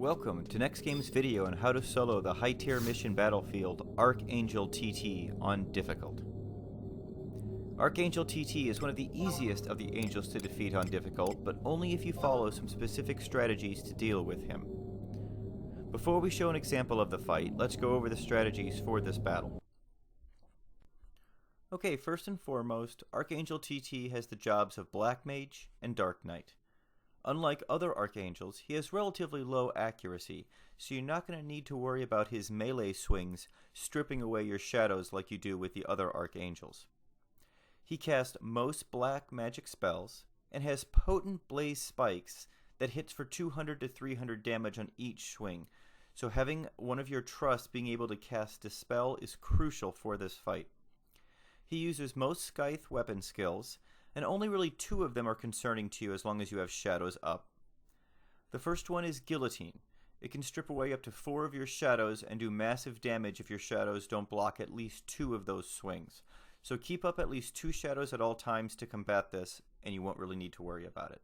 Welcome to NEXTGames video on how to solo the high-tier mission battlefield Ark Angel TT on difficult. Ark Angel TT is one of the easiest of the angels to defeat on difficult, but only if you follow some specific strategies to deal with him. Before we show an example of the fight, let's go over the strategies for this battle. Okay, first and foremost, Ark Angel TT has the jobs of Black Mage and Dark Knight. Unlike other Archangels, he has relatively low accuracy, so you're not going to need to worry about his melee swings stripping away your shadows like you do with the other Archangels. He casts most black magic spells, and has potent blaze spikes that hits for 200 to 300 damage on each swing, so having one of your trusts being able to cast Dispel is crucial for this fight. He uses most Scythe weapon skills, and only really 2 of them are concerning to you as long as you have shadows up. The first one is Guillotine. It can strip away up to 4 of your shadows and do massive damage if your shadows don't block at least 2 of those swings. So keep up at least 2 shadows at all times to combat this, and you won't really need to worry about it.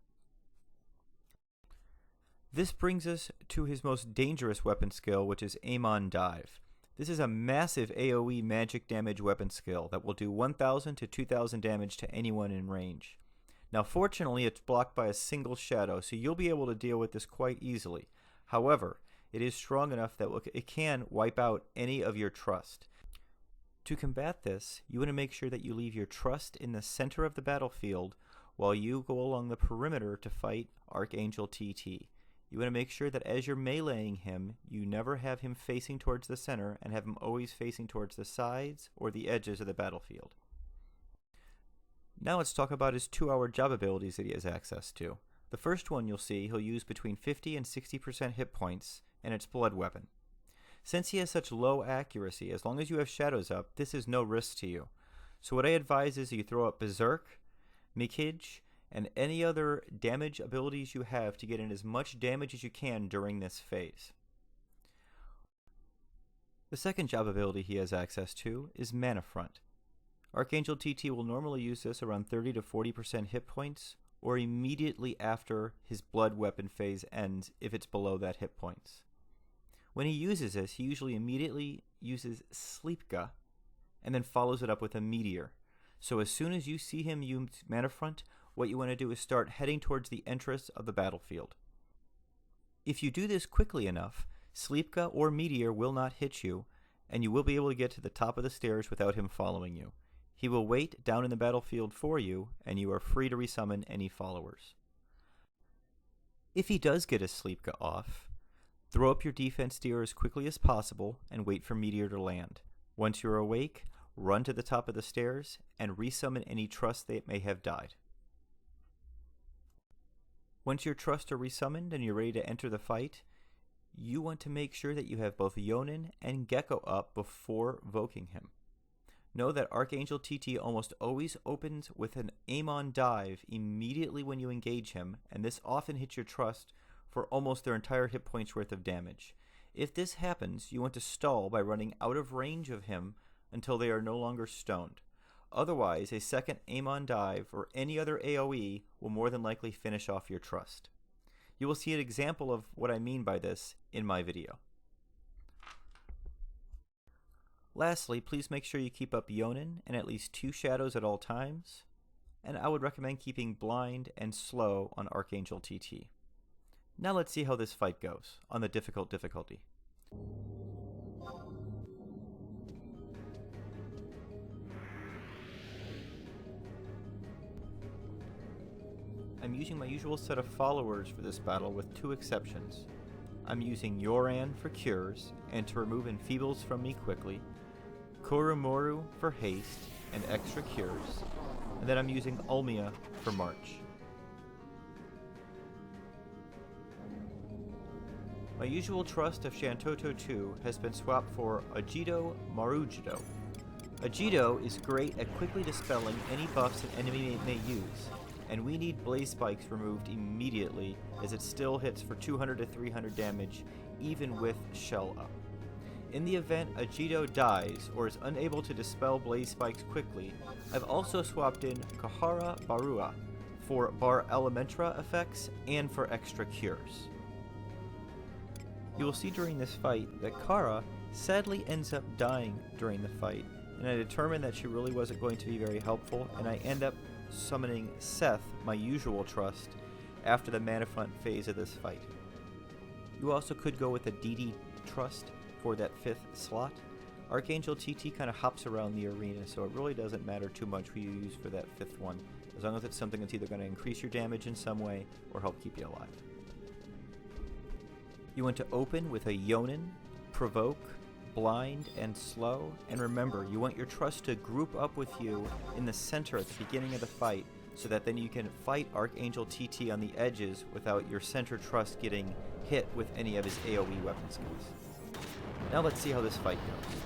This brings us to his most dangerous weapon skill, which is Aim on Dive. This is a massive AoE magic damage weapon skill that will do 1000 to 2000 damage to anyone in range. Now fortunately it's blocked by a single shadow, so you'll be able to deal with this quite easily. However, it is strong enough that it can wipe out any of your trust. To combat this, you want to make sure that you leave your trust in the center of the battlefield while you go along the perimeter to fight Ark Angel TT. You want to make sure that as you're meleeing him, you never have him facing towards the center and have him always facing towards the sides or the edges of the battlefield. Now let's talk about his 2-hour job abilities that he has access to. The first one you'll see he'll use between 50 and 60% hit points, and it's Blood Weapon. Since he has such low accuracy, as long as you have shadows up, this is no risk to you. So what I advise is you throw up Berserk, Mikij, and any other damage abilities you have to get in as much damage as you can during this phase. The second job ability he has access to is Mana Front. Ark Angel TT will normally use this around 30 to 40% hit points, or immediately after his blood weapon phase ends if it's below that hit points. When he uses this, he usually immediately uses Sleepga, and then follows it up with a Meteor. So as soon as you see him use Mana Front, what you want to do is start heading towards the entrance of the battlefield. If you do this quickly enough, Sleepga or Meteor will not hit you, and you will be able to get to the top of the stairs without him following you. He will wait down in the battlefield for you, and you are free to resummon any followers. If he does get his Sleepga off, throw up your defense tier as quickly as possible and wait for Meteor to land. Once you're awake, run to the top of the stairs and resummon any trusts that may have died. Once your trusts are resummoned and you're ready to enter the fight, you want to make sure that you have both Yonin and Gecko up before voking him. Know that Ark Angel TT almost always opens with an Aim on Dive immediately when you engage him, and this often hits your trust for almost their entire hit points worth of damage. If this happens, you want to stall by running out of range of him until they are no longer stoned. Otherwise, a second Aim on Dive or any other AoE will more than likely finish off your trust. You will see an example of what I mean by this in my video. Lastly, please make sure you keep up Yonin and at least 2 shadows at all times, and I would recommend keeping Blind and Slow on Ark Angel TT. Now let's see how this fight goes on the difficult difficulty. I'm using my usual set of followers for this battle with 2 exceptions. I'm using Yoran for cures and to remove enfeebles from me quickly, Kurumoru for haste and extra cures, and then I'm using Ulmia for march. My usual trust of Shantoto 2 has been swapped for Ajido Marujido. Ajido is great at quickly dispelling any buffs an enemy may use, and we need Blaze Spikes removed immediately as it still hits for 200 to 300 damage even with Shell up. In the event Ajido dies or is unable to dispel Blaze Spikes quickly, I've also swapped in Kahara Barua for Bar Elementra effects and for extra cures. You will see during this fight that Kara sadly ends up dying during the fight, and I determined that she really wasn't going to be very helpful, and I end up summoning Seth, my usual trust, after the Mana Font phase of this fight. You also could go with a DD trust for that 5th slot. Ark Angel TT kind of hops around the arena, so it really doesn't matter too much who you use for that 5th one, as long as it's something that's either going to increase your damage in some way or help keep you alive. You want to open with a Yonin, Provoke, Blind, and Slow, and remember, you want your trust to group up with you in the center at the beginning of the fight, so that then you can fight Ark Angel TT on the edges without your center trust getting hit with any of his AoE weapon skills. Now let's see how this fight goes.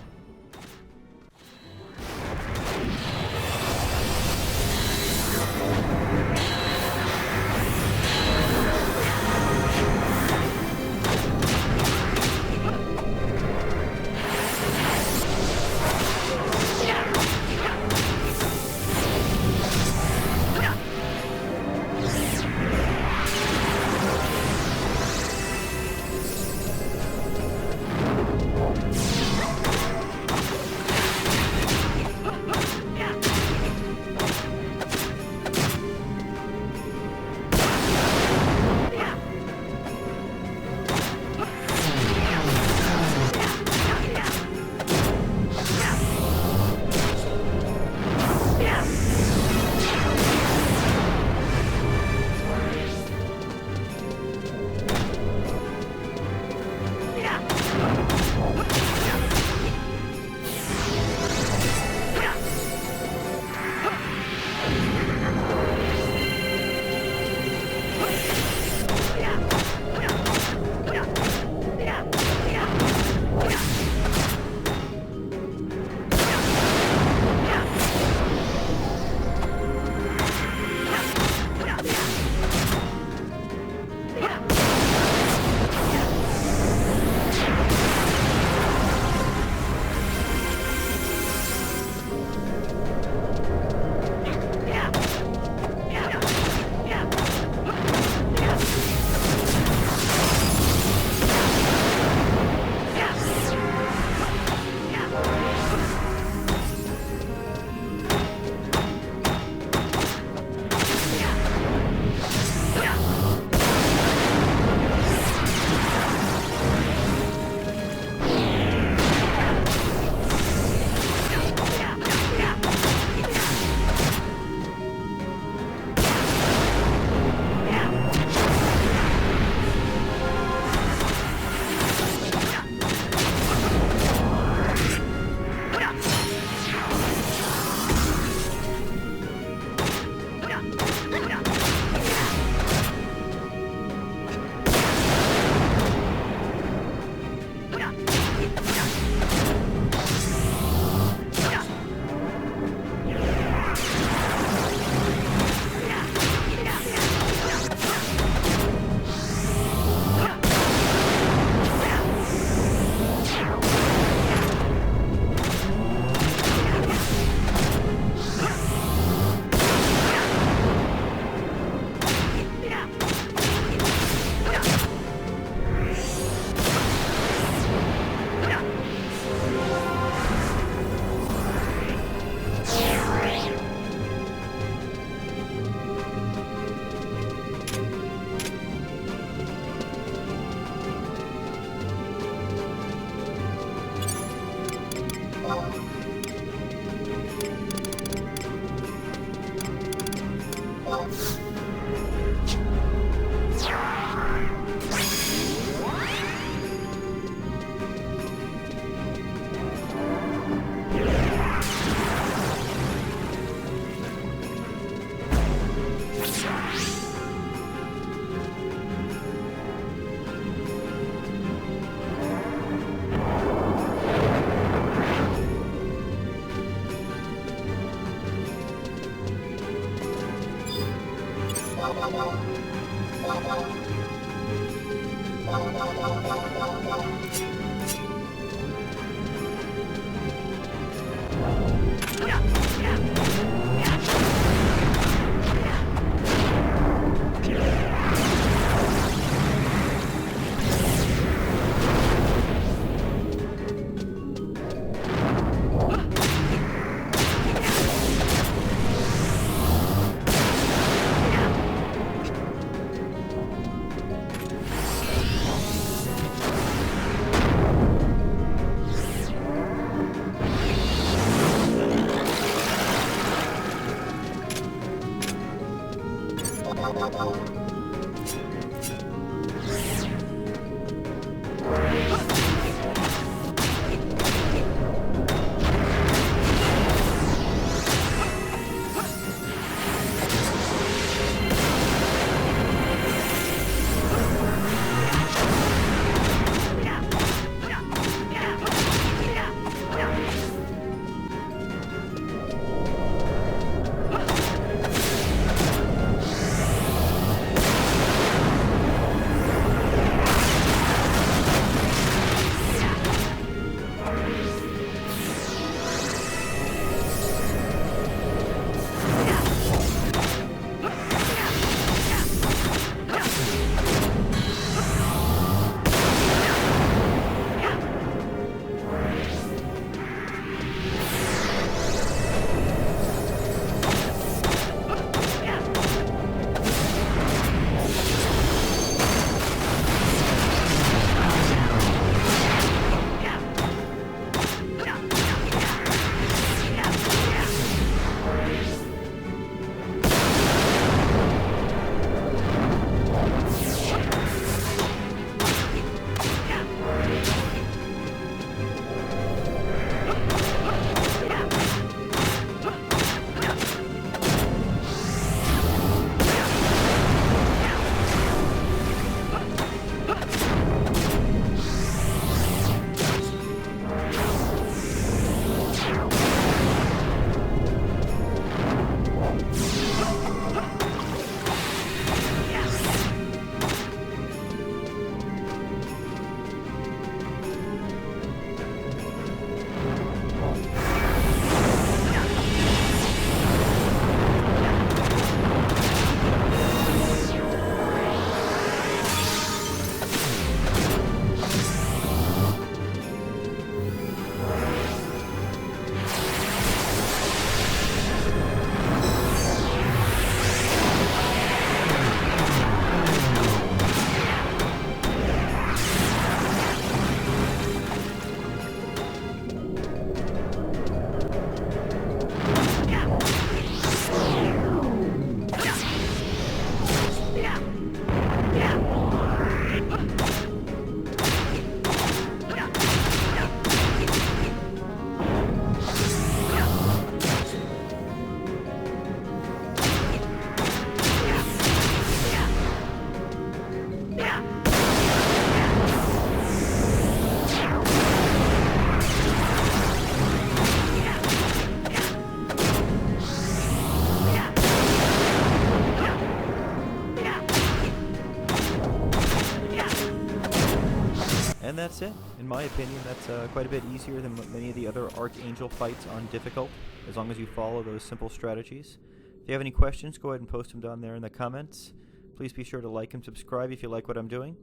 And that's it. In my opinion, that's quite a bit easier than many of the other Ark Angel fights on difficult, as long as you follow those simple strategies. If you have any questions, go ahead and post them down there in the comments. Please be sure to like and subscribe if you like what I'm doing.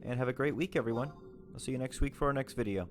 And have a great week, everyone. I'll see you next week for our next video.